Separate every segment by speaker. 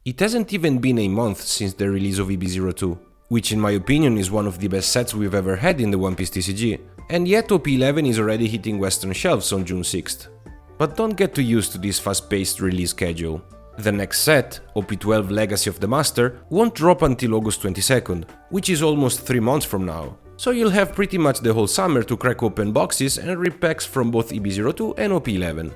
Speaker 1: It hasn't even been a month since the release of EB02, which in my opinion is one of the best sets we've ever had in the One Piece TCG, and yet OP11 is already hitting Western shelves on June 6th. But don't get too used to this fast-paced release schedule. The next set, OP12 Legacy of the Master, won't drop until August 22nd, which is almost 3 months from now. So you'll have pretty much the whole summer to crack open boxes and rip packs from both EB02 and OP11.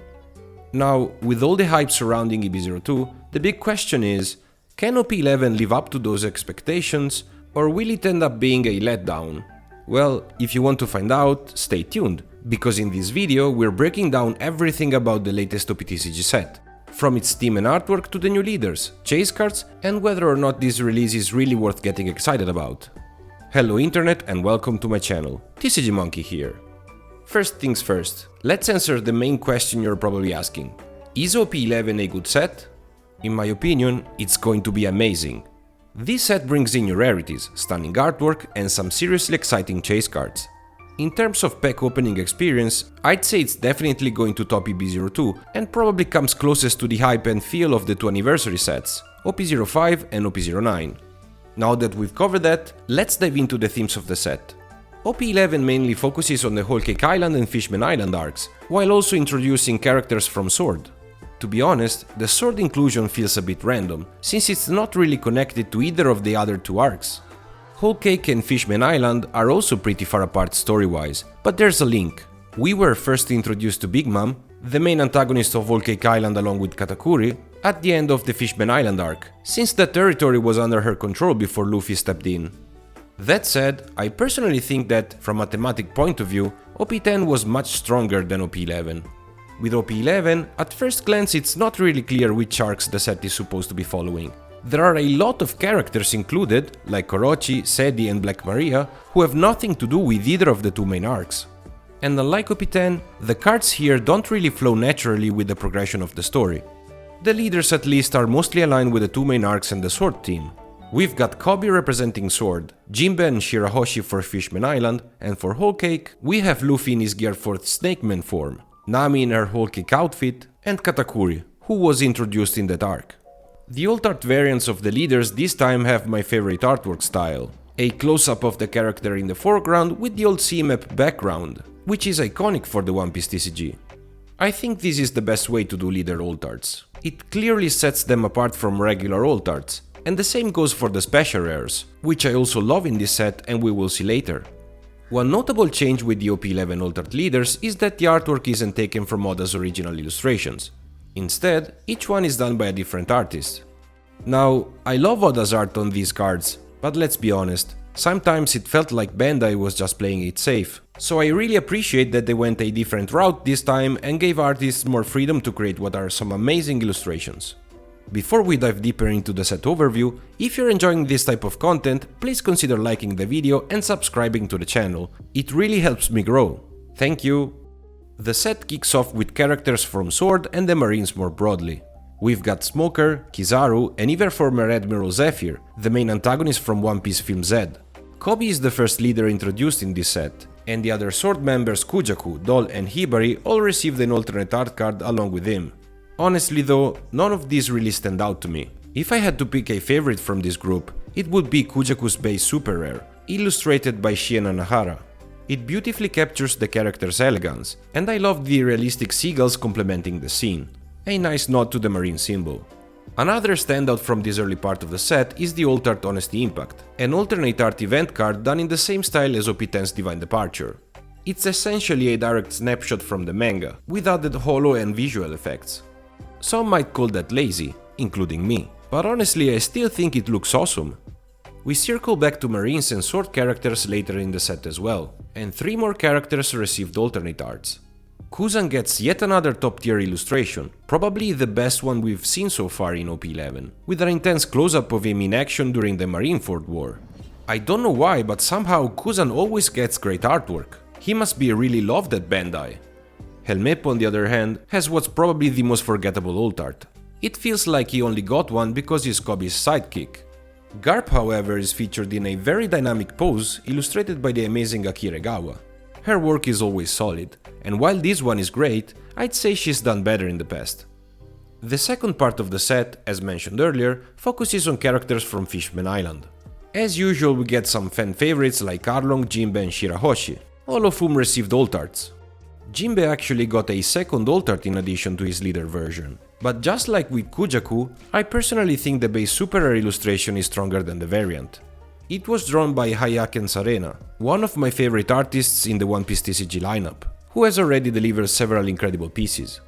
Speaker 1: Now, with all the hype surrounding EB02, the big question is, can OP11 live up to those expectations, or will it end up being a letdown? Well, if you want to find out, stay tuned, because in this video we're breaking down everything about the latest OPTCG set. From its theme and artwork to the new leaders, chase cards, and whether or not this release is really worth getting excited about. Hello internet and welcome to my channel, TCG Monkey here. First things first, let's answer the main question you're probably asking. Is OP11 a good set? In my opinion, it's going to be amazing. This set brings in new rarities, stunning artwork, and some seriously exciting chase cards. In terms of pack opening experience, I'd say it's definitely going to top EB02 and probably comes closest to the hype and feel of the 2 anniversary sets, OP05 and OP09. Now that we've covered that, let's dive into the themes of the set. OP11 mainly focuses on the Whole Cake Island and Fishman Island arcs, while also introducing characters from SWORD. To be honest, the SWORD inclusion feels a bit random, since it's not really connected to either of the other 2 arcs. Whole Cake and Fishman Island are also pretty far apart story-wise, but there's a link. We were first introduced to Big Mom, the main antagonist of Whole Cake Island along with Katakuri, at the end of the Fishman Island arc, since the territory was under her control before Luffy stepped in. That said, I personally think that, from a thematic point of view, OP10 was much stronger than OP11. With OP11, at first glance it's not really clear which arcs the set is supposed to be following. There are a lot of characters included, like Orochi, Sedi and Black Maria, who have nothing to do with either of the 2 main arcs. And unlike OP10, the cards here don't really flow naturally with the progression of the story. The leaders at least are mostly aligned with the 2 main arcs and the SWORD team. We've got Kobe representing SWORD, Jinbe and Shirahoshi for Fishman Island, and for Whole Cake, we have Luffy in his Gear 4th Snakeman form, Nami in her Whole Cake outfit, and Katakuri, who was introduced in that arc. The alt art variants of the leaders this time have my favorite artwork style, a close-up of the character in the foreground with the old C-map background, which is iconic for the One Piece TCG. I think this is the best way to do leader alt arts. It clearly sets them apart from regular alt arts, and the same goes for the special rares, which I also love in this set and we will see later. One notable change with the OP11 alt art leaders is that the artwork isn't taken from Oda's original illustrations. Instead, each one is done by a different artist. Now, I love Oda's art on these cards, but let's be honest, sometimes it felt like Bandai was just playing it safe. So I really appreciate that they went a different route this time and gave artists more freedom to create what are some amazing illustrations. Before we dive deeper into the set overview, if you're enjoying this type of content, please consider liking the video and subscribing to the channel. It really helps me grow. Thank you! The set kicks off with characters from SWORD and the Marines more broadly. We've got Smoker, Kizaru, and even former Admiral Zephyr, the main antagonist from One Piece Film Z. Kobe is the first leader introduced in this set, and the other SWORD members Kujaku, Dol, and Hibari all received an alternate art card along with him. Honestly though, none of these really stand out to me. If I had to pick a favorite from this group, it would be Kujaku's base super rare, illustrated by Shiena Nahara. It beautifully captures the character's elegance, and I love the realistic seagulls complementing the scene. A nice nod to the marine symbol. Another standout from this early part of the set is the alt art Honesty Impact, an alternate art event card done in the same style as OP10's Divine Departure. It's essentially a direct snapshot from the manga, with added holo and visual effects. Some might call that lazy, including me, but honestly I still think it looks awesome. We circle back to Marines and SWORD characters later in the set as well, and 3 more characters received alternate arts. Kuzan gets yet another top tier illustration, probably the best one we've seen so far in OP11, with an intense close-up of him in action during the Marineford War. I don't know why, but somehow Kuzan always gets great artwork. He must be really loved at Bandai. Helmeppo, on the other hand, has what's probably the most forgettable alt art. It feels like he only got one because he's Kobe's sidekick. Garp, however, is featured in a very dynamic pose illustrated by the amazing Akira Gawa. Her work is always solid, and while this one is great, I'd say she's done better in the past. The second part of the set, as mentioned earlier, focuses on characters from Fishman Island. As usual, we get some fan favorites like Arlong, Jinbe and Shirahoshi, all of whom received alt arts. Jinbe actually got a second alt art in addition to his leader version. But just like with Kujaku, I personally think the base super rare illustration is stronger than the variant. It was drawn by Hayaken Sarena, one of my favorite artists in the One Piece TCG lineup, who has already delivered several incredible pieces.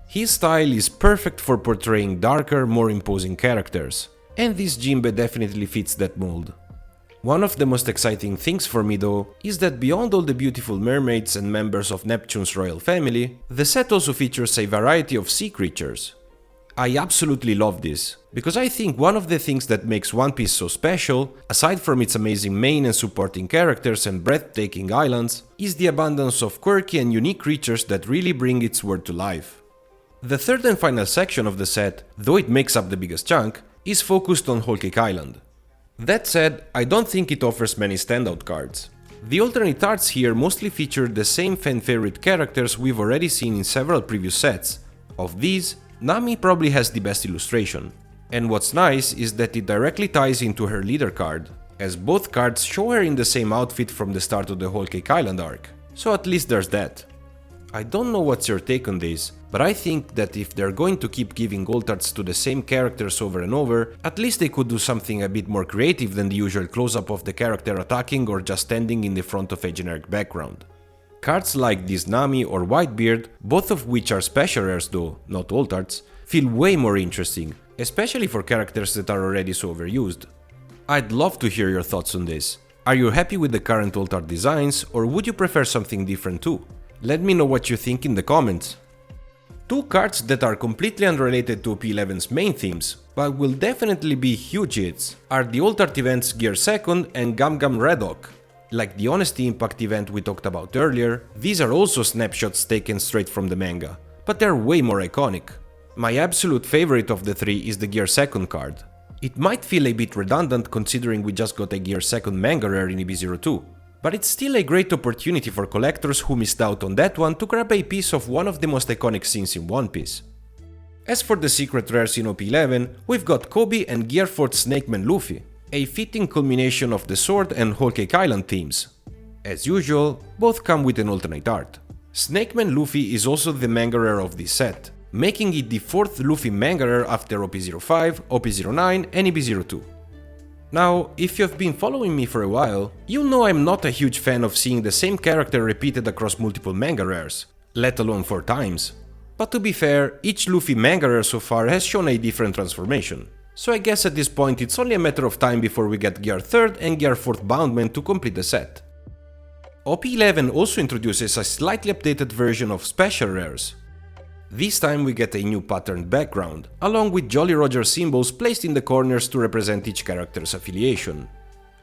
Speaker 1: His style is perfect for portraying darker, more imposing characters, and this Jinbe definitely fits that mold. One of the most exciting things for me though is that beyond all the beautiful mermaids and members of Neptune's royal family, the set also features a variety of sea creatures. I absolutely love this, because I think one of the things that makes One Piece so special, aside from its amazing main and supporting characters and breathtaking islands, is the abundance of quirky and unique creatures that really bring its world to life. The third and final section of the set, though it makes up the biggest chunk, is focused on Whole Cake Island. That said, I don't think it offers many standout cards. The alternate arts here mostly feature the same fan favorite characters we've already seen in several previous sets. Of these, Nami probably has the best illustration. And what's nice is that it directly ties into her leader card, as both cards show her in the same outfit from the start of the Whole Cake Island arc, so at least there's that. I don't know what's your take on this, but I think that if they're going to keep giving alt arts to the same characters over and over, at least they could do something a bit more creative than the usual close-up of the character attacking or just standing in the front of a generic background. Cards like this Nami or Whitebeard, both of which are special rares though, not alt arts, feel way more interesting, especially for characters that are already so overused. I'd love to hear your thoughts on this. Are you happy with the current alt art designs, or would you prefer something different too? Let me know what you think in the comments. Two cards that are completely unrelated to OP11's main themes, but will definitely be huge hits, are the alt art events Gear 2nd and Gum Gum Red Hawk. Like the Honesty Impact event we talked about earlier, these are also snapshots taken straight from the manga, but they're way more iconic. My absolute favorite of the three is the Gear 2nd card. It might feel a bit redundant considering we just got a Gear 2nd manga rare in EB02. But it's still a great opportunity for collectors who missed out on that one to grab a piece of one of the most iconic scenes in One Piece. As for the secret rares in OP11, we've got Kobe and Gear 4's Snakeman Luffy, a fitting culmination of the Sword and Whole Cake Island themes. As usual, both come with an alternate art. Snakeman Luffy is also the manga rare of this set, making it the fourth Luffy manga rare after OP05, OP09 and EB02. Now, if you've been following me for a while, you know I'm not a huge fan of seeing the same character repeated across multiple manga rares, let alone 4 times. But to be fair, each Luffy manga rare so far has shown a different transformation, so I guess at this point it's only a matter of time before we get Gear 3rd and Gear 4th Boundman to complete the set. OP11 also introduces a slightly updated version of special rares. This time we get a new patterned background, along with Jolly Roger symbols placed in the corners to represent each character's affiliation.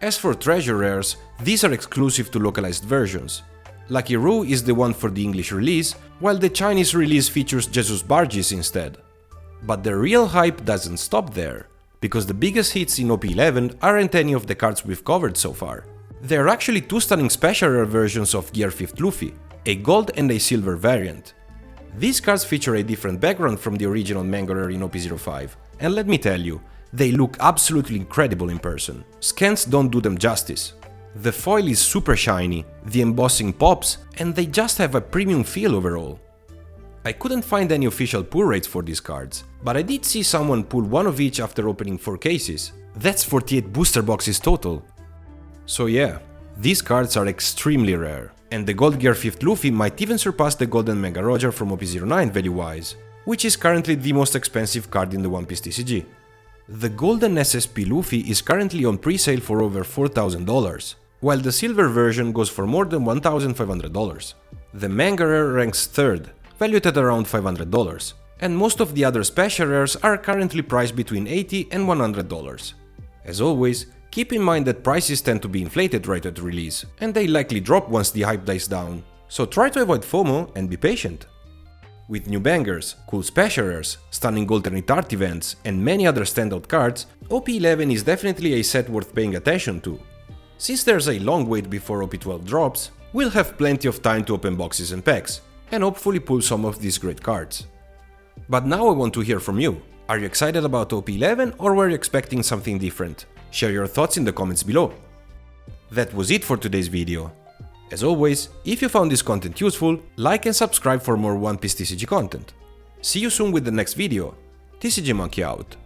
Speaker 1: As for treasure rares, these are exclusive to localized versions. Lucky Roo is the one for the English release, while the Chinese release features Jesus Bargis instead. But the real hype doesn't stop there, because the biggest hits in OP11 aren't any of the cards we've covered so far. There are actually 2 stunning special rare versions of Gear 5th Luffy, a gold and a silver variant. These cards feature a different background from the original manga rare in OP05, and let me tell you, they look absolutely incredible in person. Scans don't do them justice. The foil is super shiny, the embossing pops, and they just have a premium feel overall. I couldn't find any official pull rates for these cards, but I did see someone pull one of each after opening 4 cases. That's 48 booster boxes total. So yeah, these cards are extremely rare. And the Gold Gear 5th Luffy might even surpass the Golden Mega Roger from OP09 value-wise, which is currently the most expensive card in the One Piece TCG. The Golden SSP Luffy is currently on pre-sale for over $4,000, while the silver version goes for more than $1,500. The manga rare ranks 3rd, valued at around $500, and most of the other special rares are currently priced between $80 and $100. As always, keep in mind that prices tend to be inflated right at release, and they likely drop once the hype dies down, so try to avoid FOMO and be patient. With new bangers, cool special rares, stunning alternate art events, and many other standout cards, OP11 is definitely a set worth paying attention to. Since there's a long wait before OP12 drops, we'll have plenty of time to open boxes and packs, and hopefully pull some of these great cards. But now I want to hear from you. Are you excited about OP11 or were you expecting something different? Share your thoughts in the comments below. That was it for today's video. As always, if you found this content useful, like and subscribe for more One Piece TCG content. See you soon with the next video. TCG Monkey out.